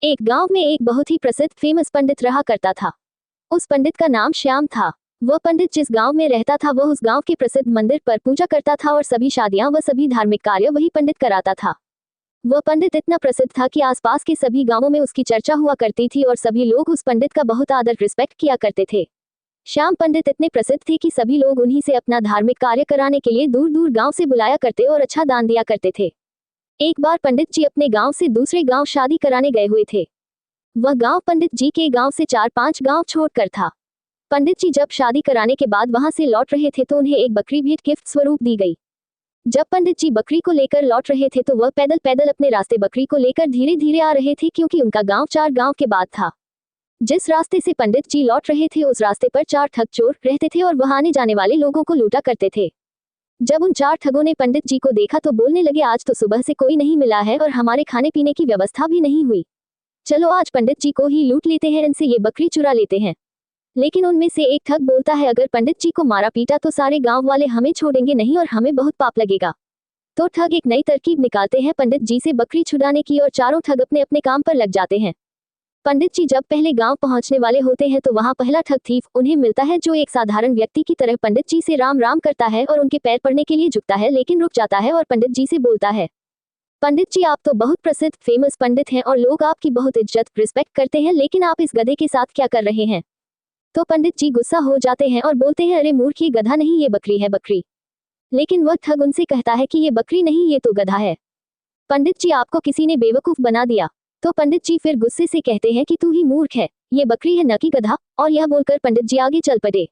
एक गांव में एक बहुत ही प्रसिद्ध फेमस पंडित रहा करता था। उस पंडित का नाम श्याम था। वह पंडित जिस गांव में रहता था वह उस गांव के प्रसिद्ध मंदिर पर पूजा करता था और सभी शादियां व सभी धार्मिक कार्य वही पंडित कराता था। वह पंडित इतना प्रसिद्ध था कि आसपास के सभी गांवों में उसकी चर्चा हुआ करती थी और सभी लोग उस पंडित का बहुत आदर रिस्पेक्ट किया करते थे। श्याम पंडित इतने प्रसिद्ध थे कि सभी लोग उन्हीं से अपना धार्मिक कार्य कराने के लिए दूर दूर गांव से बुलाया करते और अच्छा दान दिया करते थे। एक बार पंडित जी अपने गांव से दूसरे गांव शादी कराने गए हुए थे। वह गांव पंडित जी के गांव से 4-5 गांव छोड़कर था। पंडित जी जब शादी कराने के बाद वहां से लौट रहे थे तो उन्हें एक बकरी भेंट गिफ्ट स्वरूप दी गई। जब पंडित जी बकरी को लेकर लौट रहे थे तो वह पैदल पैदल अपने रास्ते बकरी को लेकर धीरे धीरे आ रहे थे क्योंकि उनका गांव 4 गांव के बाद था। जिस रास्ते से पंडित जी लौट रहे थे उस रास्ते पर 4 ठग चोर रहते थे और वह आने जाने वाले लोगों को लूटा करते थे। जब उन 4 ठगों ने पंडित जी को देखा तो बोलने लगे, आज तो सुबह से कोई नहीं मिला है और हमारे खाने पीने की व्यवस्था भी नहीं हुई। चलो आज पंडित जी को ही लूट लेते हैं, इनसे ये बकरी चुरा लेते हैं। लेकिन उनमें से एक ठग बोलता है, अगर पंडित जी को मारा पीटा तो सारे गांव वाले हमें छोड़ेंगे नहीं और हमें बहुत पाप लगेगा। तो ठग एक नई तरकीब निकालते हैं पंडित जी से बकरी छुड़ाने की और चारों ठग अपने अपने काम पर लग जाते हैं। पंडित जी जब पहले गांव पहुंचने वाले होते हैं तो वहां पहला ठग थीफ उन्हें मिलता है जो एक साधारण व्यक्ति की तरह पंडित जी से राम राम करता है और उनके पैर पड़ने के लिए झुकता है, लेकिन रुक जाता है और पंडित जी से बोलता है, पंडित जी आप तो बहुत प्रसिद्ध फेमस पंडित हैं और लोग आपकी बहुत इज्जत रिस्पेक्ट करते हैं, लेकिन आप इस गधे के साथ क्या कर रहे हैं। तो पंडित जी गुस्सा हो जाते हैं और बोलते हैं, अरे मूर्ख, ये गधा नहीं ये बकरी है, बकरी। लेकिन वह ठग उनसे कहता है कि ये बकरी नहीं ये तो गधा है। पंडित जी आपको किसी ने बेवकूफ बना दिया। तो पंडित जी फिर गुस्से से कहते हैं कि तू ही मूर्ख है, ये बकरी है न कि गधा। और यह बोलकर पंडित जी आगे चल पड़े।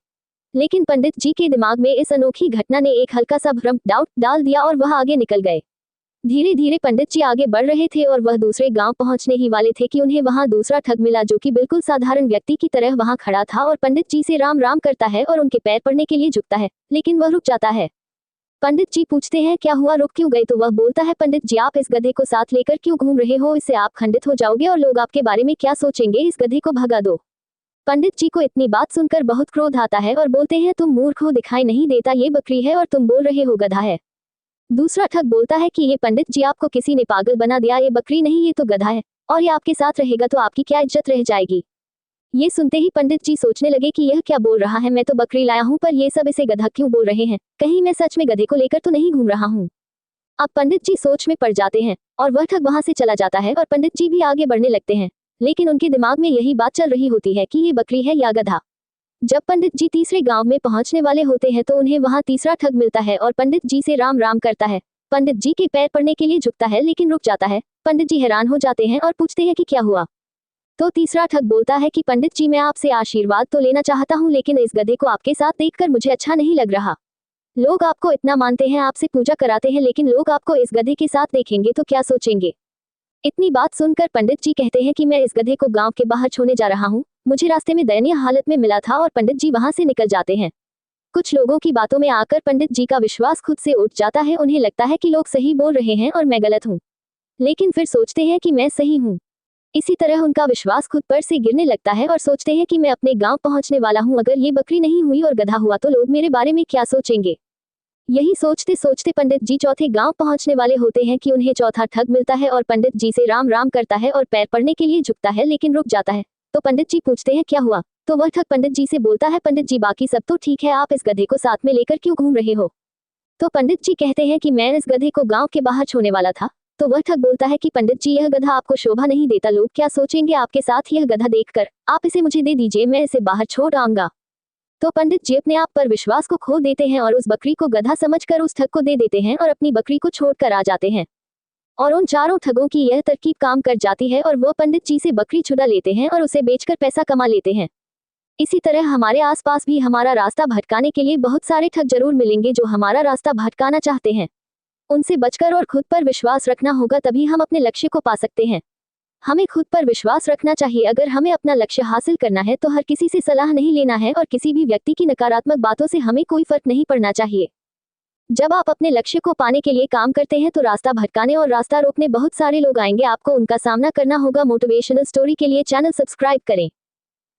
लेकिन पंडित जी के दिमाग में इस अनोखी घटना ने एक हल्का सा भ्रम डाउट डाल दिया और वह आगे निकल गए। धीरे धीरे पंडित जी आगे बढ़ रहे थे और वह दूसरे गांव पहुंचने ही वाले थे कि उन्हें वहां दूसरा ठग मिला जो कि बिल्कुल साधारण व्यक्ति की तरह वहां खड़ा था और पंडित जी से राम राम करता है और उनके पैर पड़ने के लिए झुकता है, लेकिन वह रुक जाता है। पंडित जी पूछते हैं, क्या हुआ, रुक क्यों गए। तो वह बोलता है, पंडित जी आप इस गधे को साथ लेकर क्यों घूम रहे हो, इससे आप खंडित हो जाओगे और लोग आपके बारे में क्या सोचेंगे, इस गधे को भगा दो। पंडित जी को इतनी बात सुनकर बहुत क्रोध आता है और बोलते हैं, तुम मूर्ख हो, दिखाई नहीं देता ये बकरी है और तुम बोल रहे हो गधा है। दूसरा ठग बोलता है कि ये पंडित जी आपको किसी ने पागल बना दिया, ये बकरी नहीं ये तो गधा है और ये आपके साथ रहेगा तो आपकी क्या इज्जत रह जाएगी। ये सुनते ही पंडित जी सोचने लगे कि यह क्या बोल रहा है, मैं तो बकरी लाया हूं पर ये सब इसे गधा क्यों बोल रहे हैं, कहीं मैं सच में गधे को लेकर तो नहीं घूम रहा हूं। अब पंडित जी सोच में पड़ जाते हैं और वह ठग वहां से चला जाता है और पंडित जी भी आगे बढ़ने लगते हैं, लेकिन उनके दिमाग में यही बात चल रही होती है कि ये बकरी है या गधा। जब पंडित जी तीसरे गांव में पहुंचने वाले होते हैं तो उन्हें वहां तीसरा ठग मिलता है और पंडित जी से राम राम करता है। पंडित जी के पैर पड़ने के लिए झुकता है लेकिन रुक जाता है। पंडित जी हैरान हो जाते हैं और पूछते हैं कि क्या हुआ। तो तीसरा ठग बोलता है कि पंडित जी मैं आपसे आशीर्वाद तो लेना चाहता हूं, लेकिन इस गधे को आपके साथ देखकर मुझे अच्छा नहीं लग रहा। लोग आपको इतना मानते हैं, आपसे पूजा कराते हैं, लेकिन लोग आपको इस गधे के साथ देखेंगे तो क्या सोचेंगे। इतनी बात सुनकर पंडित जी कहते हैं कि मैं इस गधे को गांव के बाहर छोड़ने जा रहा हूं, मुझे रास्ते में दयनीय हालत में मिला था और पंडित जी वहां से निकल जाते हैं। कुछ लोगों की बातों में आकर पंडित जी का विश्वास खुद से उठ जाता है, उन्हें लगता है कि लोग सही बोल रहे हैं और मैं गलत हूँ, लेकिन फिर सोचते हैं कि मैं सही हूँ। इसी तरह उनका विश्वास खुद पर से गिरने लगता है और सोचते हैं कि मैं अपने गांव पहुंचने वाला हूं, अगर ये बकरी नहीं हुई और गधा हुआ तो लोग मेरे बारे में क्या सोचेंगे। यही सोचते सोचते पंडित जी चौथे गांव पहुंचने वाले होते हैं कि उन्हें चौथा ठग मिलता है और पंडित जी से राम राम करता है और पैर पड़ने के लिए झुकता है, लेकिन रुक जाता है। तो पंडित जी पूछते हैं, क्या हुआ। तो वह ठग पंडित जी से बोलता है, पंडित जी बाकी सब तो ठीक है, आप इस गधे को साथ में लेकर क्यों घूम रहे हो। तो पंडित जी कहते हैं कि मैं इस गधे को गाँव के बाहर छोड़ने वाला था। तो वह ठग बोलता है कि पंडित जी यह गधा आपको शोभा नहीं देता, लोग क्या सोचेंगे आपके साथ यह गधा देखकर, आप इसे मुझे दे दीजिए, मैं इसे बाहर छोड़ आऊंगा। तो पंडित जी अपने आप पर विश्वास को खो देते हैं और उस बकरी को गधा समझकर उस ठग को दे देते हैं और अपनी बकरी को छोड़कर आ जाते हैं। और उन चारों ठगों की यह तरकीब काम कर जाती है और वह पंडित जी से बकरी छुड़ा लेते हैं और उसे बेचकर पैसा कमा लेते हैं। इसी तरह हमारे आसपास भी हमारा रास्ता भटकाने के लिए बहुत सारे ठग जरूर मिलेंगे जो हमारा रास्ता भटकाना चाहते हैं। उनसे बचकर और खुद पर विश्वास रखना होगा, तभी हम अपने लक्ष्य को पा सकते हैं। हमें खुद पर विश्वास रखना चाहिए। अगर हमें अपना लक्ष्य हासिल करना है तो हर किसी से सलाह नहीं लेना है और किसी भी व्यक्ति की नकारात्मक बातों से हमें कोई फर्क नहीं पड़ना चाहिए। जब आप अपने लक्ष्य को पाने के लिए काम करते हैं तो रास्ता भटकाने और रास्ता रोकने बहुत सारे लोग आएंगे, आपको उनका सामना करना होगा। मोटिवेशनल स्टोरी के लिए चैनल सब्सक्राइब करें।